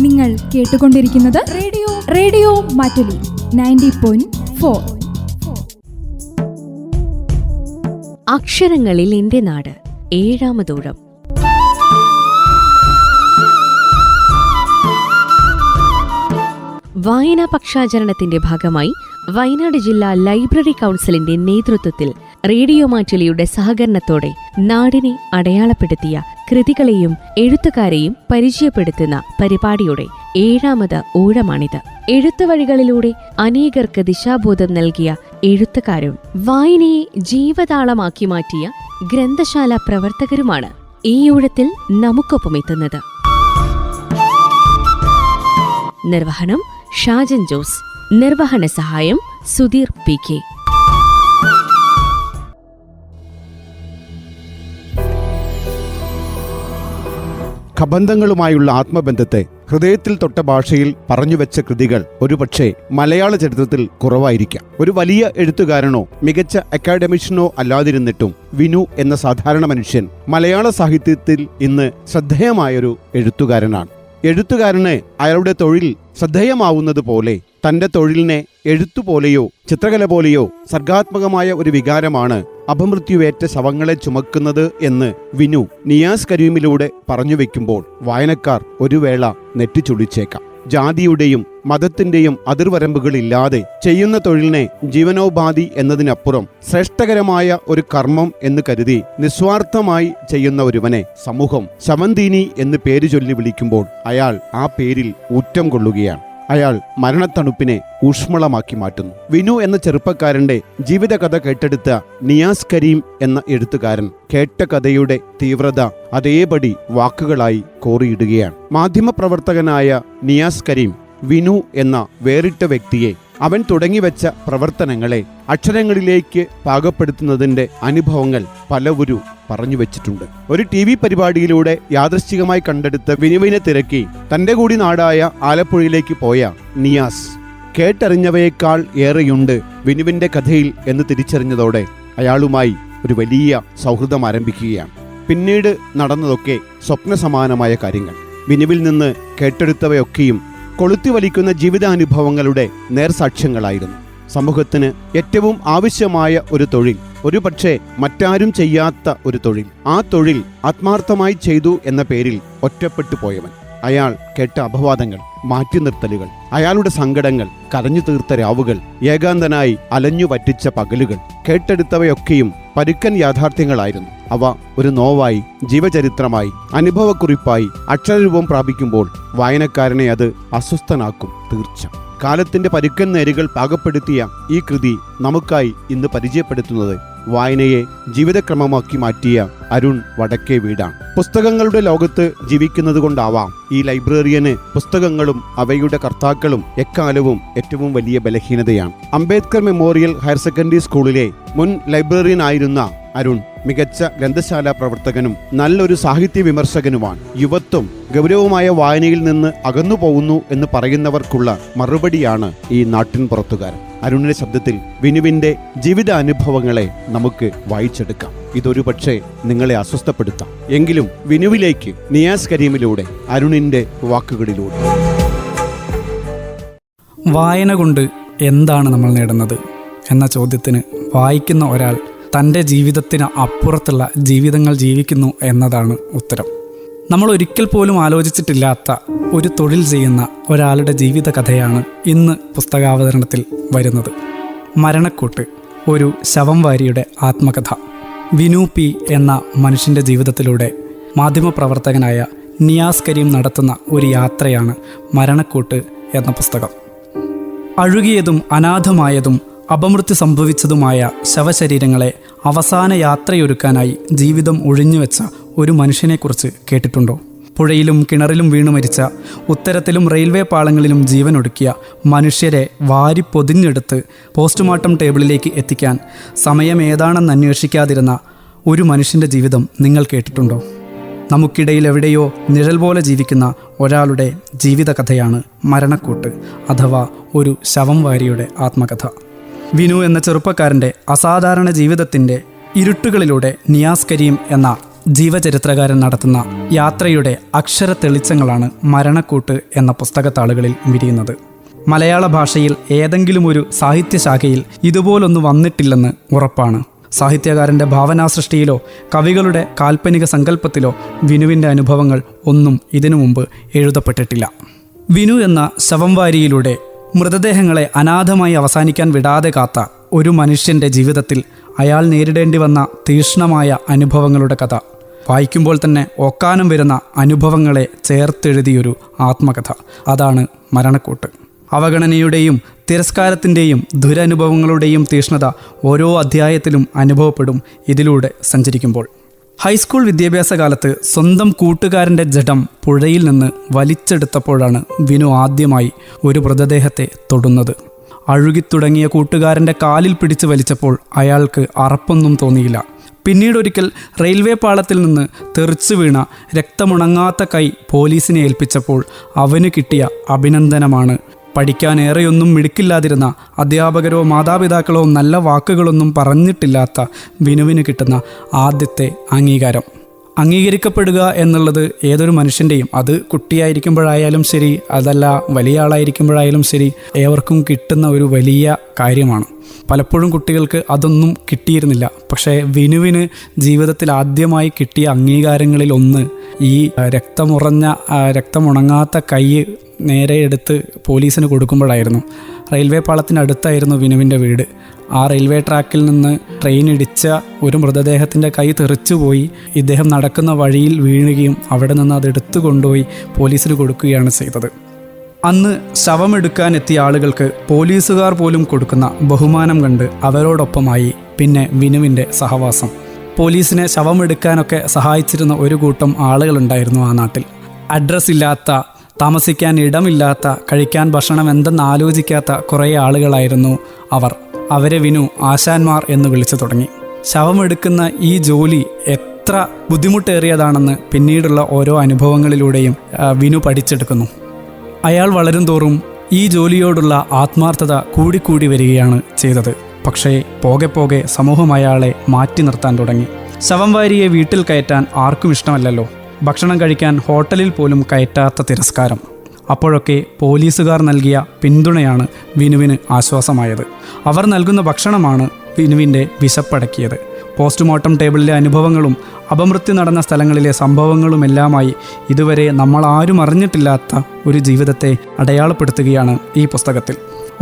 നിങ്ങൾ കേട്ടുകൊണ്ടിരിക്കുന്നത് റേഡിയോ മാറ്റുലി 90.4. അക്ഷരങ്ങളിൽ എന്റെ നാട് ഏഴാമതൂഴം. വായനാ പക്ഷാചരണത്തിന്റെ ഭാഗമായി വയനാട് ജില്ലാ ലൈബ്രറി കൗൺസിലിന്റെ നേതൃത്വത്തിൽ റേഡിയോ മാറ്റുലിയുടെ സഹകരണത്തോടെ നാടിനെ അടയാളപ്പെടുത്തിയ കൃതികളെയും എഴുത്തുകാരെയും പരിചയപ്പെടുത്തുന്ന പരിപാടിയുടെ ഏഴാമത് ഊഴമാണിത്. എഴുത്തുവഴികളിലൂടെ അനേകർക്ക് ദിശാബോധം നൽകിയ എഴുത്തുകാരും വായനയെ ജീവതാളമാക്കി മാറ്റിയ ഗ്രന്ഥശാല പ്രവർത്തകരുമാണ് ഈ ഊഴത്തിൽ നമുക്കൊപ്പം എത്തുന്നത്. നിർവഹണം ഷാജൻ ജോസ്. നിർവഹണ സഹായം സുധീർ PK. കബന്ധങ്ങളുമായുള്ള ആത്മബന്ധത്തെ ഹൃദയത്തിൽ തൊട്ട ഭാഷയിൽ പറഞ്ഞുവെച്ച കൃതികൾ ഒരുപക്ഷെ മലയാള ചരിത്രത്തിൽ കുറവായിരിക്കാം. ഒരു വലിയ എഴുത്തുകാരനോ മികച്ച അക്കാഡമിഷ്യനോ അല്ലാതിരുന്നിട്ടും വിനു എന്ന സാധാരണ മനുഷ്യൻ മലയാള സാഹിത്യത്തിൽ ഇന്ന് ശ്രദ്ധേയമായൊരു എഴുത്തുകാരനാണ്. എഴുത്തുകാരന് അയാളുടെ തൊഴിൽ ശ്രദ്ധേയമാവുന്നത് പോലെ തന്റെ തൊഴിലിനെ എഴുത്തുപോലെയോ ചിത്രകല പോലെയോ സർഗാത്മകമായ ഒരു വികാരമാണ് അപമൃത്യുവേറ്റ ശവങ്ങളെ ചുമക്കുന്നത് എന്ന് വിനു നിയാസ് കരീമിലൂടെ പറഞ്ഞു വെക്കുമ്പോൾ വായനക്കാർ ഒരു വേള നെറ്റിച്ചുളിച്ചേക്കാം. ജാതിയുടെയും മതത്തിന്റെയും അതിർവരമ്പുകളില്ലാതെ ചെയ്യുന്ന തൊഴിലിനെ ജീവനോപാധി എന്നതിനപ്പുറം ശ്രേഷ്ഠകരമായ ഒരു കർമ്മം എന്ന് കരുതി നിസ്വാർത്ഥമായി ചെയ്യുന്ന ഒരുവനെ സമൂഹം ശവന്തീനി എന്ന് പേര് ചൊല്ലി വിളിക്കുമ്പോൾ അയാൾ ആ പേരിൽ ഊറ്റം കൊള്ളുകയാണ്. അയാൾ മരണത്തണുപ്പിനെ ഊഷ്മളമാക്കി മാറ്റുന്നു. വിനു എന്ന ചെറുപ്പക്കാരന്റെ ജീവിതകഥ കേട്ടെടുത്ത നിയാസ് കരീം എന്ന എഴുത്തുകാരൻ കേട്ട കഥയുടെ തീവ്രത അതേപടി വാക്കുകളായി കോറിയിടുകയാണ്. മാധ്യമപ്രവർത്തകനായ നിയാസ് കരീം വിനു എന്ന വേറിട്ട വ്യക്തിയെ അവൻ തുടങ്ങിവെച്ച പ്രവർത്തനങ്ങളെ അക്ഷരങ്ങളിലേക്ക് പാകപ്പെടുത്തുന്നതിന്റെ അനുഭവങ്ങൾ പലവരും പറഞ്ഞു വെച്ചിട്ടുണ്ട്. ഒരു TV പരിപാടിയിലൂടെ യാദൃശ്ചികമായി കണ്ടെടുത്ത വിനുവിനെ തിരക്കി തന്റെ കൂടി നാടായ ആലപ്പുഴയിലേക്ക് പോയ നിയാസ് കേട്ടറിഞ്ഞവയേക്കാൾ ഏറെയുണ്ട് വിനുവിന്റെ കഥയിൽ എന്ന് തിരിച്ചറിഞ്ഞതോടെ അയാളുമായി ഒരു വലിയ സൗഹൃദം ആരംഭിക്കുകയാണ്. പിന്നീട് നടന്നതൊക്കെ സ്വപ്നസമാനമായ കാര്യങ്ങൾ. വിനുവിൽ നിന്ന് കേട്ടെടുത്തവയൊക്കെയും കൊളുത്തി വലിക്കുന്ന ജീവിതാനുഭവങ്ങളുടെ നേർസാക്ഷ്യങ്ങളായിരുന്നു. സമൂഹത്തിന് ഏറ്റവും ആവശ്യമായ ഒരു തൊഴിൽ, ഒരുപക്ഷെ മറ്റാരും ചെയ്യാത്ത ഒരു തൊഴിൽ. ആ തൊഴിൽ ആത്മാർത്ഥമായി ചെയ്തു എന്ന പേരിൽ ഒറ്റപ്പെട്ടു പോയവൻ. അയാൾ കേട്ട അപവാദങ്ങൾ, മാറ്റി നിർത്തലുകൾ, അയാളുടെ സങ്കടങ്ങൾ, കരഞ്ഞു തീർത്ത രാവുകൾ, ഏകാന്തനായി അലഞ്ഞു വറ്റിച്ച പകലുകൾ, കേട്ടെടുത്തവയൊക്കെയും പരുക്കൻ യാഥാർത്ഥ്യങ്ങളായിരുന്നു. അവ ഒരു നോവായി, ജീവചരിത്രമായി, അനുഭവക്കുറിപ്പായി അക്ഷരരൂപം പ്രാപിക്കുമ്പോൾ വായനക്കാരനെ അത് അസ്വസ്ഥനാക്കും തീർച്ച. കാലത്തിന്റെ പരുക്കൻ നേരുകൾ പാകപ്പെടുത്തിയ ഈ കൃതി നമുക്കായി ഇന്ന് പരിചയപ്പെടുത്തുന്നത് വായനയെ ജീവിതക്രമമാക്കി മാറ്റിയ അരുൺ വടക്കേ വീടാണ്. പുസ്തകങ്ങളുടെ ലോകത്ത് ജീവിക്കുന്നത് കൊണ്ടാവാം ഈ ലൈബ്രറിയന് പുസ്തകങ്ങളും അവയുടെ കർത്താക്കളും എക്കാലവും ഏറ്റവും വലിയ ബലഹീനതയാണ്. അംബേദ്കർ മെമ്മോറിയൽ ഹയർ സെക്കൻഡറി സ്കൂളിലെ മുൻ ലൈബ്രറിയനായിരുന്ന അരുൺ മികച്ച ഗ്രന്ഥശാല പ്രവർത്തകനും നല്ലൊരു സാഹിത്യ വിമർശകനുമാണ്. യുവത്വം ഗൗരവമായ വായനയിൽ നിന്ന് അകന്നു പോകുന്നു എന്ന് പറയുന്നവർക്കുള്ള മറുപടിയാണ് ഈ നാട്ടിൻ പുറത്തുകാരൻ. അരുണിന്റെ ശബ്ദത്തിൽ വിനുവിന്റെ ജീവിതാനുഭവങ്ങളെ നമുക്ക് വായിച്ചെടുക്കാം. ഇതൊരു പക്ഷേ നിങ്ങളെ അസ്വസ്ഥപ്പെടുത്താം. എങ്കിലും വിനുവിലേക്ക് നിയാസ് കരീമിലൂടെ, അരുണിന്റെ വാക്കുകളിലൂടെ. വായന കൊണ്ട് എന്താണ് നമ്മൾ നേടുന്നത് എന്ന ചോദ്യത്തിന് വായിക്കുന്ന ഒരാൾ തൻ്റെ ജീവിതത്തിന് അപ്പുറത്തുള്ള ജീവിതങ്ങൾ ജീവിക്കുന്നു എന്നതാണ് ഉത്തരം. നമ്മൾ ഒരിക്കൽ പോലും ആലോചിച്ചിട്ടില്ലാത്ത ഒരു തൊഴിൽ ചെയ്യുന്ന ഒരാളുടെ ജീവിത കഥയാണ് ഇന്ന് പുസ്തകാവതരണത്തിൽ വരുന്നത്. മരണക്കൂട്ട്, ഒരു ശവം വാരിയുടെ ആത്മകഥ. വിനു P എന്ന മനുഷ്യൻ്റെ ജീവിതത്തിലൂടെ മാധ്യമപ്രവർത്തകനായ നിയാസ് കരീം നടത്തുന്ന ഒരു യാത്രയാണ് മരണക്കൂട്ട് എന്ന പുസ്തകം. അഴുകിയതും അനാഥമായതും അപമൃത്യു സംഭവിച്ചതുമായ ശവശരീരങ്ങളെ അവസാന യാത്രയൊരുക്കാനായി ജീവിതം ഒഴിഞ്ഞുവെച്ച ഒരു മനുഷ്യനെക്കുറിച്ച് കേട്ടിട്ടുണ്ടോ? പുഴയിലും കിണറിലും വീണു മരിച്ച, ഉത്തരത്തിലും റെയിൽവേ പാളങ്ങളിലും ജീവനൊടുക്കിയ മനുഷ്യരെ വാരി പൊതിഞ്ഞെടുത്ത് പോസ്റ്റ്മോർട്ടം ടേബിളിലേക്ക് എത്തിക്കാൻ സമയമേതാണെന്ന് അന്വേഷിക്കാതിരുന്ന ഒരു മനുഷ്യൻ്റെ ജീവിതം നിങ്ങൾ കേട്ടിട്ടുണ്ടോ? നമുക്കിടയിൽ എവിടെയോ നിഴൽ പോലെ ജീവിക്കുന്ന ഒരാളുടെ ജീവിതകഥയാണ് മരണക്കൂട്ട് അഥവാ ഒരു ശവം വാരിയുടെ ആത്മകഥ. വിനു എന്ന ചെറുപ്പക്കാരൻ്റെ അസാധാരണ ജീവിതത്തിൻ്റെ ഇരുട്ടുകളിലൂടെ നിയാസ് കരീം എന്ന ജീവചരിത്രകാരൻ നടത്തുന്ന യാത്രയുടെ അക്ഷര തെളിച്ചങ്ങളാണ് മരണക്കൂട്ട് എന്ന പുസ്തകത്താളുകളിൽ വിരിയുന്നത്. മലയാള ഭാഷയിൽ ഏതെങ്കിലും ഒരു സാഹിത്യശാഖയിൽ ഇതുപോലൊന്ന് വന്നിട്ടില്ലെന്ന് ഉറപ്പാണ്. സാഹിത്യകാരൻ്റെ ഭാവനാസൃഷ്ടിയിലോ കവികളുടെ കാൽപ്പനിക സങ്കല്പത്തിലോ വിനുവിൻ്റെ അനുഭവങ്ങൾ ഒന്നും ഇതിനു മുമ്പ് എഴുതപ്പെട്ടിട്ടില്ല. വിനു എന്ന ശവംവാരിയിലൂടെ മൃതദേഹങ്ങളെ അനാഥമായി അവസാനിക്കാൻ വിടാതെ കാത്ത ഒരു മനുഷ്യൻ്റെ ജീവിതത്തിൽ അയാൾ നേരിടേണ്ടി വന്ന തീക്ഷ്ണമായ അനുഭവങ്ങളുടെ കഥ. വായിക്കുമ്പോൾ തന്നെ ഓക്കാനം വരുന്ന അനുഭവങ്ങളെ ചേർത്തെഴുതിയൊരു ആത്മകഥ. അതാണ് മരണക്കൂട്ട്. അവഗണനയുടെയും തിരസ്കാരത്തിൻ്റെയും ദുരനുഭവങ്ങളുടെയും തീക്ഷ്ണത ഓരോ അധ്യായത്തിലും അനുഭവപ്പെടും ഇതിലൂടെ സഞ്ചരിക്കുമ്പോൾ. ഹൈസ്കൂൾ വിദ്യാഭ്യാസ കാലത്ത് സ്വന്തം കൂട്ടുകാരൻ്റെ ജഡം പുഴയിൽ നിന്ന് വലിച്ചെടുത്തപ്പോഴാണ് വിനു ആദ്യമായി ഒരു മൃതദേഹത്തെ തൊടുന്നത്. അഴുകിത്തുടങ്ങിയ കൂട്ടുകാരൻ്റെ കാലിൽ പിടിച്ച് വലിച്ചപ്പോൾ അയാൾക്ക് അറപ്പൊന്നും തോന്നിയില്ല. പിന്നീടൊരിക്കൽ റെയിൽവേ പാളത്തിൽ നിന്ന് തെറിച്ചു വീണ രക്തമുണങ്ങാത്ത കൈ പോലീസിനെ ഏൽപ്പിച്ചപ്പോൾ അവന് കിട്ടിയ അഭിനന്ദനമാണ് പഠിക്കാനേറെയൊന്നും മിടുക്കില്ലാതിരുന്ന അധ്യാപകരോ മാതാപിതാക്കളോ നല്ല വാക്കുകളൊന്നും പറഞ്ഞിട്ടില്ലാത്ത വിനുവിന് കിട്ടുന്ന ആദ്യത്തെ അംഗീകാരം. അംഗീകരിക്കപ്പെടുക എന്നുള്ളത് ഏതൊരു മനുഷ്യൻ്റെയും, അത് കുട്ടിയായിരിക്കുമ്പോഴായാലും ശരി, അതല്ല വലിയ ആളായിരിക്കുമ്പോഴായാലും ശരി, ഏവർക്കും കിട്ടുന്ന ഒരു വലിയ കാര്യമാണ്. പലപ്പോഴും കുട്ടികൾക്ക് അതൊന്നും കിട്ടിയിരുന്നില്ല. പക്ഷേ വിനുവിന് ജീവിതത്തിൽ ആദ്യമായി കിട്ടിയ അംഗീകാരങ്ങളിൽ ഒന്ന് ഈ രക്തമുണങ്ങാത്ത കൈ നേരെ എടുത്ത് പോലീസിന് കൊടുക്കുമ്പോഴായിരുന്നു. റെയിൽവേ പാളത്തിനടുത്തായിരുന്നു വിനുവിൻ്റെ വീട്. ആ റെയിൽവേ ട്രാക്കിൽ നിന്ന് ട്രെയിൻ ഇടിച്ച ഒരു മൃതദേഹത്തിൻ്റെ കൈ തെറിച്ചുപോയി. ഇദ്ദേഹം നടക്കുന്ന വഴിയിൽ വീഴുകയും അവിടെ നിന്ന് അതെടുത്തു കൊണ്ടുപോയി പോലീസിന് കൊടുക്കുകയാണ് ചെയ്തത്. അന്ന് ശവമെടുക്കാനെത്തിയ ആളുകൾക്ക് പോലീസുകാർ പോലും കൊടുക്കുന്ന ബഹുമാനം കണ്ട് അവരോടൊപ്പമായി പിന്നെ വിനുവിൻ്റെ സഹവാസം. പോലീസിനെ ശവമെടുക്കാനൊക്കെ സഹായിച്ചിരുന്ന ഒരു കൂട്ടം ആളുകളുണ്ടായിരുന്നു ആ നാട്ടിൽ. അഡ്രസ് ഇല്ലാത്ത, താമസിക്കാൻ ഇടമില്ലാത്ത, കഴിക്കാൻ ഭക്ഷണം എന്തെന്ന് ആലോചിക്കാത്ത കുറേ ആളുകളായിരുന്നു അവർ. അവരെ വിനു ആശാന്മാർ എന്ന് വിളിച്ചു തുടങ്ങി. ശവമെടുക്കുന്ന ഈ ജോലി എത്ര ബുദ്ധിമുട്ടേറിയതാണെന്ന് പിന്നീടുള്ള ഓരോ അനുഭവങ്ങളിലൂടെയും വിനു പഠിച്ചെടുക്കുന്നു. അയാൾ വളരും തോറും ഈ ജോലിയോടുള്ള ആത്മാർത്ഥത കൂടിക്കൂടി വരികയാണ് ചെയ്തത്. പക്ഷേ പോകെ പോകെ സമൂഹം അയാളെ മാറ്റി നിർത്താൻ തുടങ്ങി. ശവംവാരിയെ വീട്ടിൽ കയറ്റാൻ ആർക്കും ഇഷ്ടമല്ലല്ലോ. ഭക്ഷണം കഴിക്കാൻ ഹോട്ടലിൽ പോലും കയറ്റാത്ത തിരസ്കാരം. അപ്പോഴൊക്കെ പോലീസുകാർ നൽകിയ പിന്തുണയാണ് വിനുവിന് ആശ്വാസമായത്. അവർ നൽകുന്ന ഭക്ഷണമാണ് വിനുവിൻ്റെ വിശപ്പടക്കിയത്. പോസ്റ്റ്മോർട്ടം ടേബിളിലെ അനുഭവങ്ങളും അപമൃത്യു നടന്ന സ്ഥലങ്ങളിലെ സംഭവങ്ങളുമെല്ലാമായി ഇതുവരെ നമ്മൾ ആരും അറിഞ്ഞിട്ടില്ലാത്ത ഒരു ജീവിതത്തെ അടയാളപ്പെടുത്തുകയാണ് ഈ പുസ്തകത്തിൽ.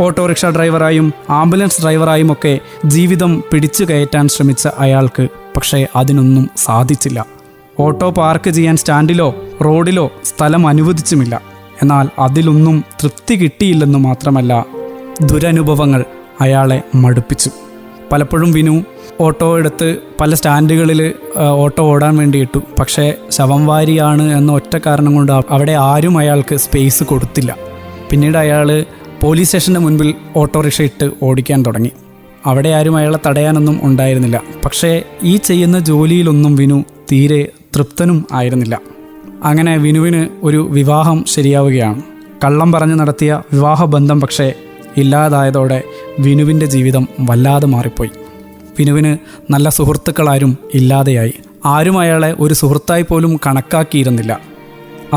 ഓട്ടോറിക്ഷ ഡ്രൈവറായും ആംബുലൻസ് ഡ്രൈവറായുമൊക്കെ ജീവിതം പിടിച്ചു കയറ്റാൻ ശ്രമിച്ച അയാൾക്ക് പക്ഷേ അതിനൊന്നും സാധിച്ചില്ല. ഓട്ടോ പാർക്ക് ചെയ്യാൻ സ്റ്റാൻഡിലോ റോഡിലോ സ്ഥലം അനുവദിച്ചുമില്ല. എന്നാൽ അതിലൊന്നും തൃപ്തി കിട്ടിയില്ലെന്നു മാത്രമല്ല, ദുരനുഭവങ്ങൾ അയാളെ മടുപ്പിച്ചു. പലപ്പോഴും വിനു ഓട്ടോ എടുത്ത് പല സ്റ്റാൻഡുകളിൽ ഓട്ടോ ഓടാൻ വേണ്ടി ഇട്ടു. പക്ഷേ ശവംവാരിയാണ് എന്ന ഒറ്റ കാരണം കൊണ്ട് അവിടെ ആരും അയാൾക്ക് സ്പേസ് കൊടുത്തില്ല. പിന്നീട് അയാൾ പോലീസ് സ്റ്റേഷൻ്റെ മുൻപിൽ ഓട്ടോറിക്ഷ ഇട്ട് ഓടിക്കാൻ തുടങ്ങി. അവിടെ ആരും അയാളെ തടയാനൊന്നും ഉണ്ടായിരുന്നില്ല. പക്ഷേ ഈ ചെയ്യുന്ന ജോലിയിലൊന്നും വിനു തീരെ തൃപ്തനും ആയിരുന്നില്ല. അങ്ങനെ വിനുവിന് ഒരു വിവാഹം ശരിയാവുകയാണ്. കള്ളം പറഞ്ഞ് നടത്തിയ വിവാഹബന്ധം പക്ഷേ ഇല്ലാതായതോടെ വിനുവിൻ്റെ ജീവിതം വല്ലാതെ മാറിപ്പോയി. വിനുവിന് നല്ല സുഹൃത്തുക്കളാരും ഇല്ലാതെയായി. ആരും അയാളെ ഒരു സുഹൃത്തായി പോലും കണക്കാക്കിയിരുന്നില്ല.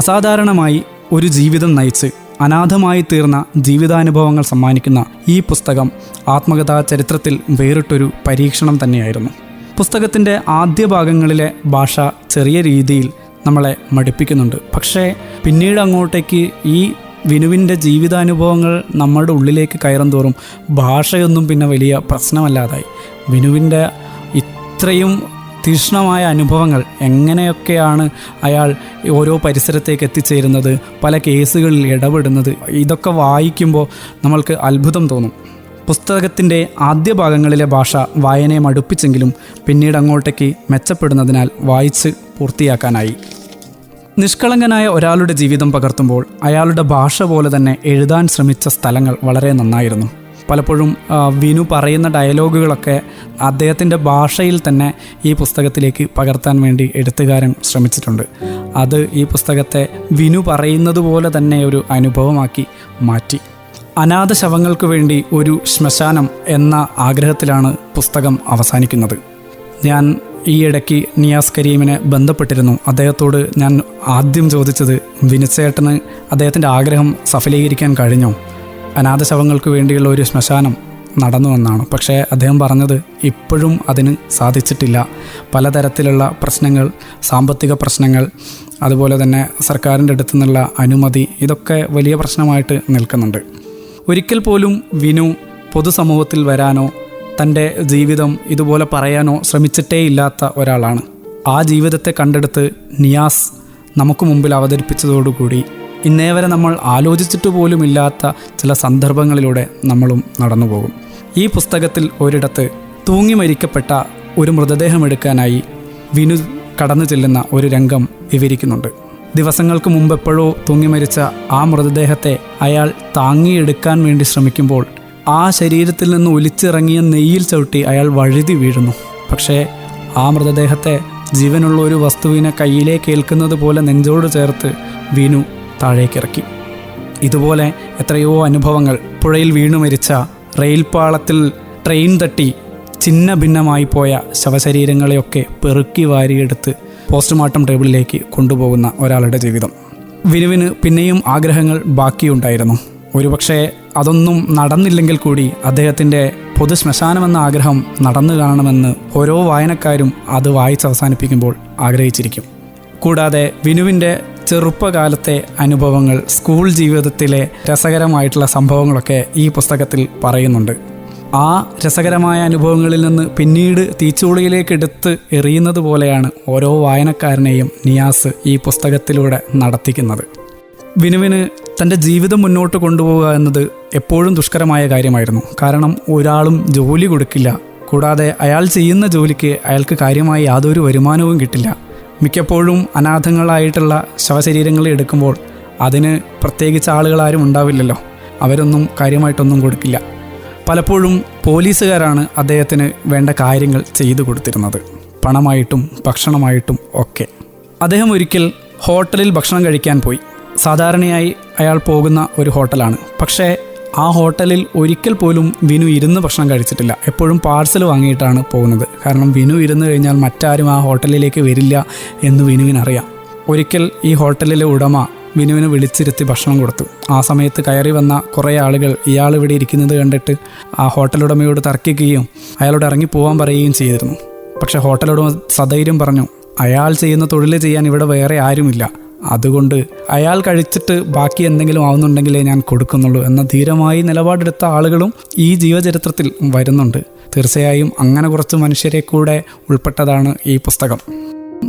അസാധാരണമായി ഒരു ജീവിതം നയിച്ച് അനാഥമായി തീർന്ന ജീവിതാനുഭവങ്ങൾ സമ്മാനിക്കുന്ന ഈ പുസ്തകം ആത്മകഥാ ചരിത്രത്തിൽ വേറിട്ടൊരു പരീക്ഷണം തന്നെയായിരുന്നു. പുസ്തകത്തിൻ്റെ ആദ്യ ഭാഗങ്ങളിലെ ഭാഷ ചെറിയ രീതിയിൽ നമ്മളെ മടുപ്പിക്കുന്നുണ്ട്. പക്ഷേ പിന്നീട് അങ്ങോട്ടേക്ക് ഈ വിനുവിൻ്റെ ജീവിതാനുഭവങ്ങൾ നമ്മുടെ ഉള്ളിലേക്ക് കയറും തോറും ഭാഷയൊന്നും പിന്നെ വലിയ പ്രശ്നമല്ലാതായി. വിനുവിൻ്റെ ഇത്രയും തീക്ഷ്ണമായ അനുഭവങ്ങൾ, എങ്ങനെയൊക്കെയാണ് അയാൾ ഓരോ പരിസരത്തേക്ക് എത്തിച്ചേരുന്നത്, പല കേസുകളിൽ ഇടപെടുന്നത്, ഇതൊക്കെ വായിക്കുമ്പോൾ നമ്മൾക്ക് അത്ഭുതം തോന്നും. പുസ്തകത്തിൻ്റെ ആദ്യ ഭാഗങ്ങളിലെ ഭാഷ വായനയെ മടുപ്പിച്ചെങ്കിലും പിന്നീട് അങ്ങോട്ടേക്ക് മെച്ചപ്പെടുന്നതിനാൽ വായിച്ച് പൂർത്തിയാക്കാനായി. നിഷ്കളങ്കനായ ഒരാളുടെ ജീവിതം പകർത്തുമ്പോൾ അയാളുടെ ഭാഷ പോലെ തന്നെ എഴുതാൻ ശ്രമിച്ച സ്ഥലങ്ങൾ വളരെ നന്നായിരുന്നു. പലപ്പോഴും വിനു പറയുന്ന ഡയലോഗുകളൊക്കെ അദ്ദേഹത്തിൻ്റെ ഭാഷയിൽ തന്നെ ഈ പുസ്തകത്തിലേക്ക് പകർത്താൻ വേണ്ടി എഴുത്തുകാരൻ ശ്രമിച്ചിട്ടുണ്ട്. അത് ഈ പുസ്തകത്തെ വിനു പറയുന്നത് പോലെ തന്നെ ഒരു അനുഭവമാക്കി മാറ്റി. അനാഥ ശവങ്ങൾക്ക് വേണ്ടി ഒരു ശ്മശാനം എന്ന ആഗ്രഹത്തിലാണ് പുസ്തകം അവസാനിക്കുന്നത്. ഞാൻ ഈയിടയ്ക്ക് നിയാസ് കരീമിനെ ബന്ധപ്പെട്ടിരുന്നു. അദ്ദേഹത്തോട് ഞാൻ ആദ്യം ചോദിച്ചത്, വിനുചേട്ടന് അദ്ദേഹത്തിൻ്റെ ആഗ്രഹം സഫലീകരിക്കാൻ കഴിഞ്ഞോ? അനാഥ ശവങ്ങൾക്ക് വേണ്ടിയുള്ള ഒരു ശ്മശാനം നടന്നുവെന്നാണ്. പക്ഷേ അദ്ദേഹം പറഞ്ഞത് ഇപ്പോഴും അതിന് സാധിച്ചിട്ടില്ല. പലതരത്തിലുള്ള പ്രശ്നങ്ങൾ, സാമ്പത്തിക പ്രശ്നങ്ങൾ, അതുപോലെ തന്നെ സർക്കാരിൻ്റെ അടുത്തു നിന്നുള്ള അനുമതി, ഇതൊക്കെ വലിയ പ്രശ്നമായിട്ട് നിൽക്കുന്നുണ്ട്. ഒരിക്കൽ പോലും വിനു പൊതുസമൂഹത്തിൽ വരാനോ തൻ്റെ ജീവിതം ഇതുപോലെ പറയാനോ ശ്രമിച്ചിട്ടേയില്ലാത്ത ഒരാളാണ്. ആ ജീവിതത്തെ കണ്ടെടുത്ത് നിയാസ് നമുക്ക് മുമ്പിൽ അവതരിപ്പിച്ചതോടുകൂടി ഇന്നേ വരെ നമ്മൾ ആലോചിച്ചിട്ട് പോലുമില്ലാത്ത ചില സന്ദർഭങ്ങളിലൂടെ നമ്മളും നടന്നു പോകും. ഈ പുസ്തകത്തിൽ ഒരിടത്ത് തൂങ്ങി മരിക്കപ്പെട്ട ഒരു മൃതദേഹം എടുക്കാനായി വിനു കടന്നു ചെല്ലുന്ന ഒരു രംഗം വിവരിക്കുന്നുണ്ട്. ദിവസങ്ങൾക്ക് മുമ്പ് എപ്പോഴോ തൂങ്ങി മരിച്ച ആ മൃതദേഹത്തെ അയാൾ താങ്ങിയെടുക്കാൻ വേണ്ടി ശ്രമിക്കുമ്പോൾ ആ ശരീരത്തിൽ നിന്ന് ഒലിച്ചിറങ്ങിയ നെയ്യിൽ ചവിട്ടി അയാൾ വഴുതി വീഴുന്നു. പക്ഷേ ആ മൃതദേഹത്തെ ജീവനുള്ള ഒരു വസ്തുവിനെ കയ്യിലേക്ക് ഏൽക്കുന്നത് പോലെ നെഞ്ചോട് ചേർത്ത് വിനു താഴേക്കിറക്കി. ഇതുപോലെ എത്രയോ അനുഭവങ്ങൾ. പുഴയിൽ വീണു മരിച്ച, റെയിൽപാളത്തിൽ ട്രെയിൻ തട്ടി ചിന്ന ഭിന്നമായി പോയ ശവശരീരങ്ങളെയൊക്കെ പെറുക്കി വാരിയെടുത്ത് പോസ്റ്റ്മോർട്ടം ടേബിളിലേക്ക് കൊണ്ടുപോകുന്ന ഒരാളുടെ ജീവിതം. വിനുവിന് പിന്നെയും ആഗ്രഹങ്ങൾ ബാക്കിയുണ്ടായിരുന്നു. ഒരുപക്ഷെ അതൊന്നും നടന്നില്ലെങ്കിൽ കൂടി അദ്ദേഹത്തിൻ്റെ പൊതു ശ്മശാനമെന്ന ആഗ്രഹം നടന്നു കാണണമെന്ന് ഓരോ വായനക്കാരും അത് വായിച്ച് അവസാനിപ്പിക്കുമ്പോൾ ആഗ്രഹിച്ചിരിക്കും. കൂടാതെ വിനുവിൻ്റെ ചെറുപ്പകാലത്തെ അനുഭവങ്ങൾ, സ്കൂൾ ജീവിതത്തിലെ രസകരമായിട്ടുള്ള സംഭവങ്ങളൊക്കെ ഈ പുസ്തകത്തിൽ പറയുന്നുണ്ട്. ആ രസകരമായ അനുഭവങ്ങളിൽ നിന്ന് പിന്നീട് തീച്ചൂളയിലേക്ക് എടുത്ത് എറിയുന്നത് പോലെയാണ് ഓരോ വായനക്കാരനെയും നിയാസ് ഈ പുസ്തകത്തിലൂടെ നടത്തിക്കുന്നത്. വിനുവിന് തൻ്റെ ജീവിതം മുന്നോട്ട് കൊണ്ടുപോവുക എന്നത് എപ്പോഴും ദുഷ്കരമായ കാര്യമായിരുന്നു. കാരണം ഒരാളും ജോലി കൊടുക്കില്ല. കൂടാതെ അയാൾ ചെയ്യുന്ന ജോലിക്ക് അയാൾക്ക് കാര്യമായി യാതൊരു വരുമാനവും കിട്ടില്ല. മിക്കപ്പോഴും അനാഥങ്ങളായിട്ടുള്ള ശവശരീരങ്ങൾ എടുക്കുമ്പോൾ അതിന് പ്രത്യേകിച്ച് ആളുകളാരും ഉണ്ടാവില്ലല്ലോ. അവരൊന്നും കാര്യമായിട്ടൊന്നും കൊടുക്കില്ല. പലപ്പോഴും പോലീസുകാരാണ് അദ്ദേഹത്തിന് വേണ്ട കാര്യങ്ങൾ ചെയ്തു കൊടുത്തിരുന്നത്, പണമായിട്ടും ഭക്ഷണമായിട്ടും ഒക്കെ. അദ്ദേഹം ഒരിക്കൽ ഹോട്ടലിൽ ഭക്ഷണം കഴിക്കാൻ പോയി. സാധാരണയായി അയാൾ പോകുന്ന ഒരു ഹോട്ടലാണ്. പക്ഷേ ആ ഹോട്ടലിൽ ഒരിക്കൽ പോലും വിനു ഇരുന്ന് ഭക്ഷണം കഴിച്ചിട്ടില്ല. എപ്പോഴും പാഴ്സൽ വാങ്ങിയിട്ടാണ് പോകുന്നത്. കാരണം വിനു ഇരുന്ന് കഴിഞ്ഞാൽ മറ്റാരും ആ ഹോട്ടലിലേക്ക് വരില്ല എന്ന് വിനുവിനറിയാം. ഒരിക്കൽ ഈ ഹോട്ടലിലെ ഉടമ വിനുവിനെ വിളിച്ചിരുത്തി ഭക്ഷണം കൊടുത്തു. ആ സമയത്ത് കയറി വന്ന കുറേ ആളുകൾ ഇയാൾ ഇവിടെ ഇരിക്കുന്നത് കണ്ടിട്ട് ആ ഹോട്ടലുടമയോട് തർക്കിക്കുകയും അയാളോട് ഇറങ്ങി പോകാൻ പറയുകയും ചെയ്തിരുന്നു. പക്ഷേ ഹോട്ടലുടമ സധൈര്യം പറഞ്ഞു, അയാൾ ചെയ്യുന്ന തൊഴിൽ ചെയ്യാൻ ഇവിടെ വേറെ ആരുമില്ല, അതുകൊണ്ട് അയാൾ കഴിച്ചിട്ട് ബാക്കി എന്തെങ്കിലും ആവുന്നുണ്ടെങ്കിലേ ഞാൻ കൊടുക്കുന്നുള്ളൂ എന്ന ധീരമായി നിലപാടെടുത്ത ആളുകളും ഈ ജീവചരിത്രത്തിൽ വരുന്നുണ്ട്. തീർച്ചയായും അങ്ങനെ കുറച്ച് മനുഷ്യരെ കൂടെ ഉൾപ്പെട്ടതാണ് ഈ പുസ്തകം.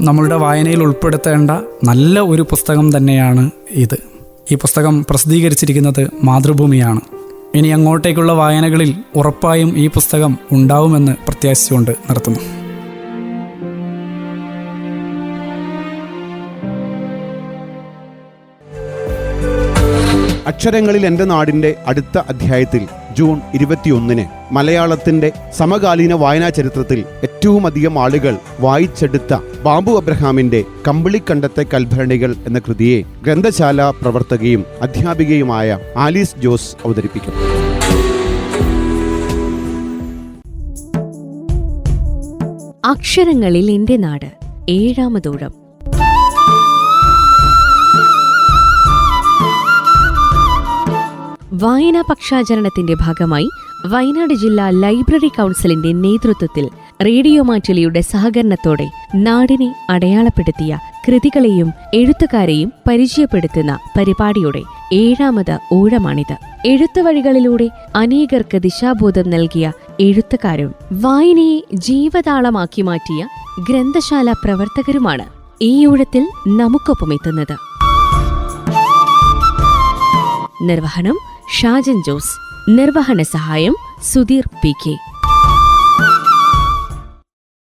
നമ്മളുടെ വായനയിൽ ഉൾപ്പെടുത്തേണ്ട നല്ല ഒരു പുസ്തകം തന്നെയാണ് ഇത്. ഈ പുസ്തകം പ്രസിദ്ധീകരിച്ചിരിക്കുന്നത് മാതൃഭൂമിയാണ്. ഇനി അങ്ങോട്ടേക്കുള്ള വായനകളിൽ ഉറപ്പായും ഈ പുസ്തകം ഉണ്ടാവുമെന്ന് പ്രത്യാശിച്ചുകൊണ്ട് നിർത്തുന്നു. അക്ഷരങ്ങളിൽ എൻ്റെ നാടിൻ്റെ അടുത്ത അധ്യായത്തിൽ ജൂൺ 21 മലയാളത്തിൻ്റെ സമകാലീന വായനാ ചരിത്രത്തിൽ ഏറ്റവും അധികം ആളുകൾ വായിച്ചെടുത്ത ബാബു അബ്രഹാമിൻ്റെ കമ്പിളിക്കണ്ടത്തെ കൽഭരണികൾ എന്ന കൃതിയെ ഗ്രന്ഥശാല പ്രവർത്തകയും അധ്യാപികയുമായ ആലീസ് ജോസ് അവതരിപ്പിക്കും. അക്ഷരങ്ങളിൽ എൻ്റെ നാട്, ഏഴാമതോഴം. വായനാ പക്ഷാചരണത്തിന്റെ ഭാഗമായി വയനാട് ജില്ലാ ലൈബ്രറി കൗൺസിലിന്റെ നേതൃത്വത്തിൽ റേഡിയോ മാറ്റുലിയുടെ സഹകരണത്തോടെ നാടിനെ അടയാളപ്പെടുത്തിയ കൃതികളെയും എഴുത്തുകാരെയും പരിചയപ്പെടുത്തുന്ന പരിപാടിയുടെ 7ാമത് ഊഴമാണിത്. എഴുത്തുവഴികളിലൂടെ അനേകർക്ക് ദിശാബോധം നൽകിയ എഴുത്തുകാരും വായനയെ ജീവതാളമാക്കി മാറ്റിയ ഗ്രന്ഥശാല പ്രവർത്തകരുമാണ് ഈ ഊഴത്തിൽ നമുക്കൊപ്പമെത്തുന്നത്. നിർവഹണം ഷാജൻ ജോസ്. നിർവഹണ സഹായം സുധീർ പി.കെ.